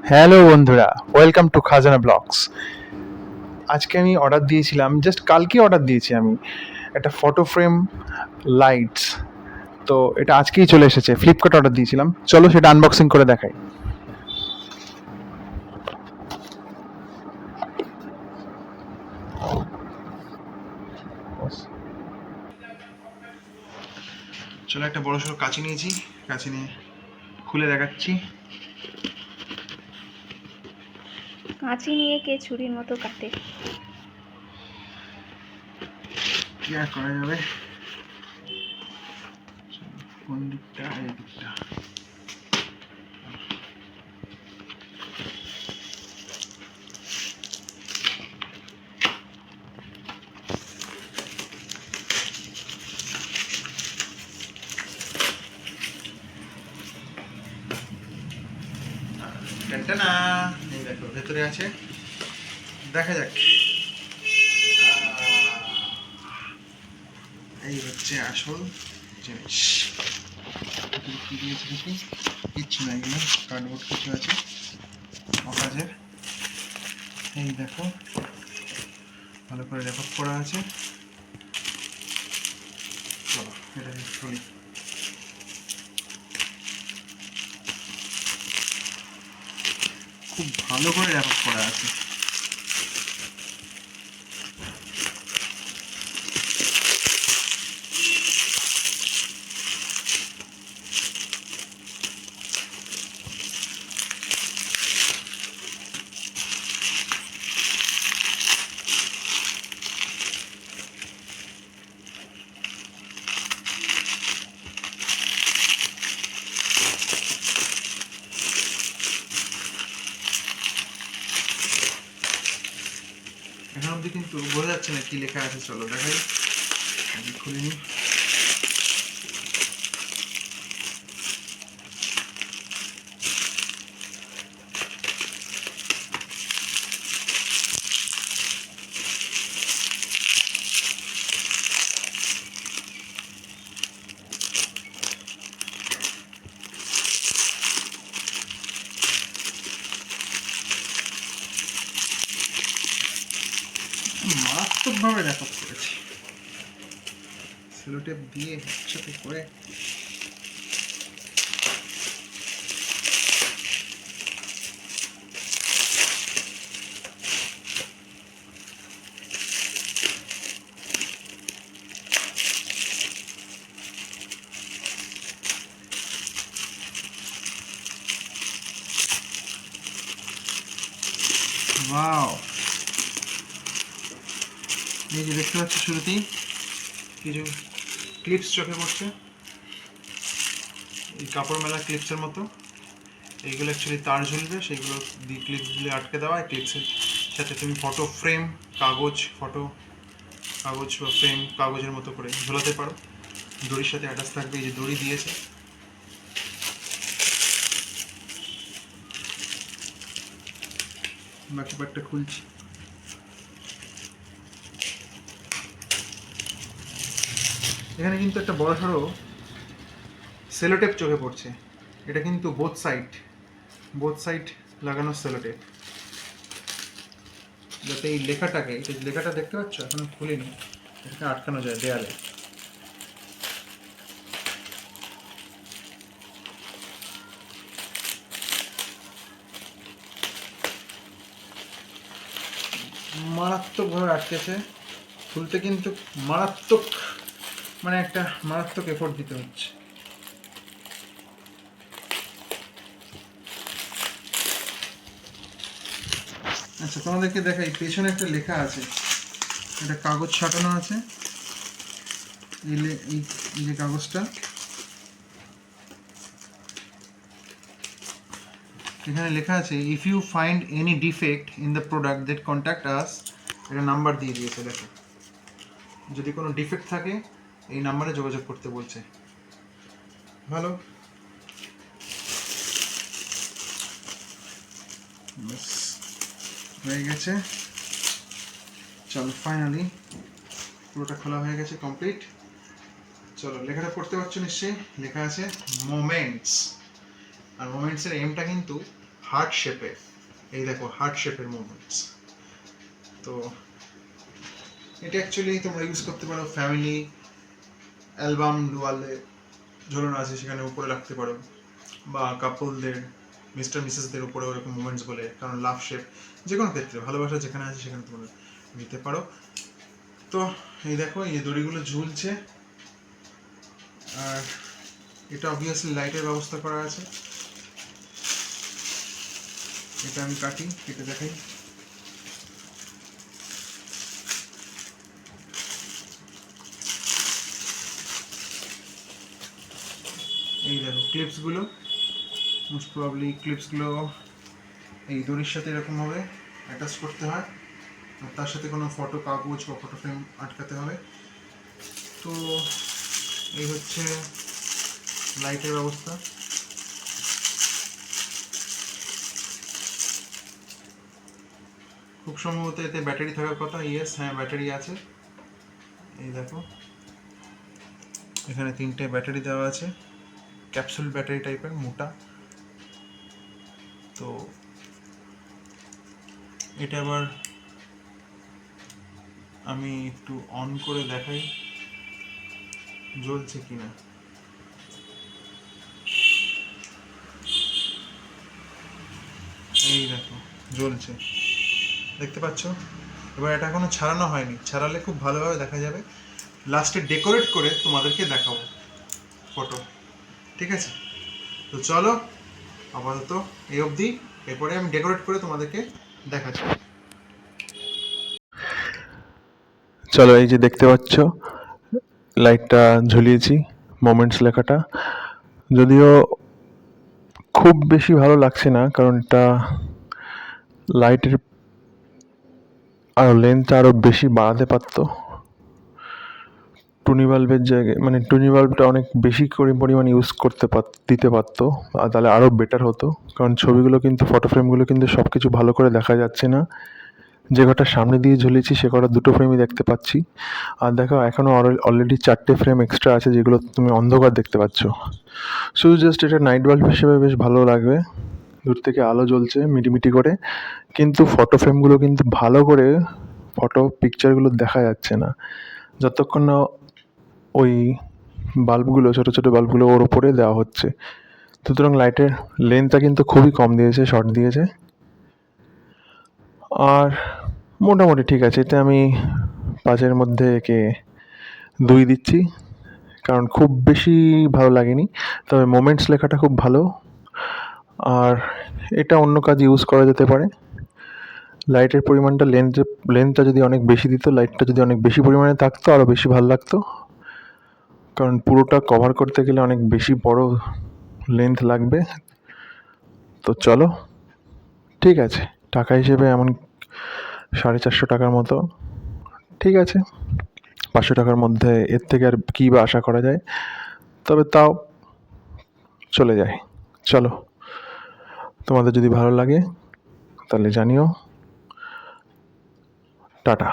Hello বন্ধুরা, welcome to খাজানা blogs. আজকে আমি অর্ডার দিয়েছিলাম, জাস্ট কালকে অর্ডার দিয়েছি আমি একটা ফটো ফ্রেম লাইটস। তো এটা আজকেই চলে এসেছে, ফ্লিপকার্ট অর্ডার দিয়েছিলাম। চলো সেটা আনবক্সিং করে দেখাই। চলো, একটা বড় সড়ো কাঁচি নিয়েছি, কাঁচি নিয়ে খুলে দেখাচ্ছি। কাঁচি নিয়ে কে ছুরির মতো কাটে? কি আর করা যাবে, কোন দিকটা, এই দিকটা। টানটানা, এই দেখো ভেতরে আছে, দেখা যাক। এই হচ্ছে আসল জিনিস। কি দিয়েছে দেখি, কিচ্ছু নাই, এগুলো কার্ডবোর্ড কিছু আছে অকাজের। এই দেখো, ভালো করে রেকর্ড করা আছে। চলো এটা খুলি। খুব ভালো করে রেকর্ড করা আছে। এখন অব্দি কিন্তু বোঝা যাচ্ছে না কি লেখা আছে। চলো দেখাই, খুলে নি। মারাত্মক ভাবে রেকর্ড করেছি, সেলোটেপ দিয়ে একসাথে করে। ওয়াও, এই যে দেখতে পাচ্ছ শুরুতেই কিছু ক্লিপস চোখে পড়ছে, এই কাপড় মেলা ক্লিপসের মতো। এইগুলো অ্যাকচুয়ালি তার ঝুলবে, সেইগুলো দিয়ে ক্লিপসগুলো আটকে দেওয়া। এই ক্লিপসের সাথে তুমি ফটো ফ্রেম, কাগজ, ফটো কাগজ বা ফ্রেম কাগজের মতো করে ঝোলাতে পারো। দড়ির সাথে অ্যাটাচ থাকবে, এই যে দড়ি দিয়েছে। বাকি পার্টটা খুলছি। এখানে কিন্তু একটা বড় সড়ো সেলোটেপ চোখে পড়ছে। এটা কিন্তু বোথ সাইড লাগানো সেলোটেপ, যাতে এই লেখাটাকে, এই লেখাটা দেখতে পাচ্ছ এখনো খুলিনি, এটাকে আটকানো যায় দেয়ালে। মারাত্মকভাবে আটকেছে, খুলতে কিন্তু মারাত্মক, মানে একটা মারাত্মক এফোর্ট দিতে হচ্ছে। আচ্ছা, তোমাদেরকে দেখাই, পেছনে একটা লেখা আছে, এটা কাগজ ছাটানো আছে। এই যে কাগজটা, এখানে লেখা আছে, if you find any defect in the product that contact us. একটা নাম্বার দিয়ে দিয়েছে, দেখো, যদি কোনো ডিফেক্ট থাকে এই নাম্বারে যোগাযোগ করতে বলছে। ভালো, ব্যাস হয়ে গেছে। চলো ফাইনালি পুরোটা খোলা হয়ে গেছে, কমপ্লিট। চলো, লেখাটা পড়তে পারছো নিশ্চয়ই। লেখা আছে মোমেন্টস। আর মোমেন্টসের এমটা কিন্তু হার্ট শেপের। এই দেখো, হার্ট শেপের মোমেন্টস। তো এটা অ্যাকচুয়ালি তোমরা ইউজ করতে পারো ফ্যামিলি অ্যালবাম ওয়ালে ঝোলানো আছে, সেখানে উপরে রাখতে পারো, বা কাপলদের, মিস্টার মিসেসদের উপরে ওরকম মোমেন্টস বলে, কারণ লাভ শেপ যে কোনো ক্ষেত্রে ভালোবাসা যেখানে আছে সেখানে তোমরা দিতে পারো। তো এই দেখো, এই দড়িগুলো ঝুলছে, আর এটা অবভিয়াসলি লাইটের ব্যবস্থা করা আছে। এটা আমি কাটি, কেটে দেখাই। এই দেখো ক্লিপসগুলো, মোস্ট প্রবাবলি ক্লিপসগুলো এই দড়ির সাথে এরকমভাবে অ্যাটাচ করতে হয়, আর তার সাথে কোনো ফটো কাগজ বা ফটো ফ্রেম আটকাতে হবে। তো এই হচ্ছে লাইটের ব্যবস্থা। খুব সম্ভবত এতে ব্যাটারি থাকার কথা। ইয়েস, হ্যাঁ ব্যাটারি আছে। এই দেখো, এখানে 3টে ব্যাটারি দেওয়া আছে, ক্যাপসুল ব্যাটারি টাইপের, মোটা। তো এটা আবার আমি একটু অন করে দেখাই জ্বলছে কিনা। এই দেখো জ্বলছে, দেখতে পাচ্ছ। এবার এটা এখনো ছাড়ানো হয়নি, ছাড়ালে খুব ভালোভাবে দেখা যাবে। লাস্টে ডেকোরেট করে তোমাদেরকে দেখাবো ফটো, ঠিক আছে? তো চলো, আপাতত এই অবধি, এরপরে আমি ডেকোরেট করে তোমাদেরকে দেখাচ্ছি। চলো, এই যে দেখতে পাচ্ছ লাইটটা ঝুলিয়েছি, মোমেন্টস লেখাটা। যদিও খুব বেশি ভালো লাগছে না, কারণ এটা লাইটের আরও লেন্থটা আরও বেশি বাড়াতে পারতো। টুনি বাল্বের জায়গায়, মানে টুনি বাল্বটা অনেক বেশি করে পরিমাণ ইউজ দিতে পারতো, আর তাহলে আরও বেটার হতো। কারণ ছবিগুলো কিন্তু, ফটো ফ্রেমগুলো কিন্তু সব কিছু ভালো করে দেখা যাচ্ছে না। যে কটা সামনে দিয়ে ঝুলিয়েছি সে কটা 2টো ফ্রেমই দেখতে পাচ্ছি। আর দেখো, এখনও অলরেডি 4টে ফ্রেম এক্সট্রা আছে, যেগুলো তুমি অন্ধকার দেখতে পাচ্ছ। শুধু জাস্ট এটা নাইট বাল্ব হিসেবে বেশ ভালো লাগবে, দূর থেকে আলো জ্বলছে মিটিমিটি করে, কিন্তু ফটো ফ্রেমগুলো কিন্তু ভালো করে পিকচারগুলো দেখা যাচ্ছে না যতক্ষণ না ওই বাল্বগুলো, ছোটো ছোটো বাল্বগুলো ওর ওপরে দেওয়া হচ্ছে। সুতরাং লাইটের লেন্থটা কিন্তু খুবই কম দিয়েছে, শর্ট দিয়েছে। আর মোটামুটি ঠিক আছে, এতে আমি 5-এর মধ্যে একে 2 দিচ্ছি, কারণ খুব বেশি ভালো লাগেনি। তবে মোমেন্টস লেখাটা খুব ভালো, আর এটা অন্য কাজে ইউজ করা যেতে পারে। লাইটের পরিমাণটা, লেন্থটা যদি অনেক বেশি দিত, লাইটটা যদি অনেক বেশি পরিমাণে থাকতো, আরও বেশি ভালো লাগতো। কারণ পুরোটা কভার করতে গেলে অনেক বেশি বড় লেন্থ লাগবে। তো চলো, ঠিক আছে, টাকা হিসেবে এমন 450 টাকার মতো ঠিক আছে। 500 টাকার মধ্যে এর থেকে আর কী বা আশা করা যায়, তবে তাও চলে যায়। চলো, তোমাদের যদি ভালো লাগে তাহলে জানিও। টাটা।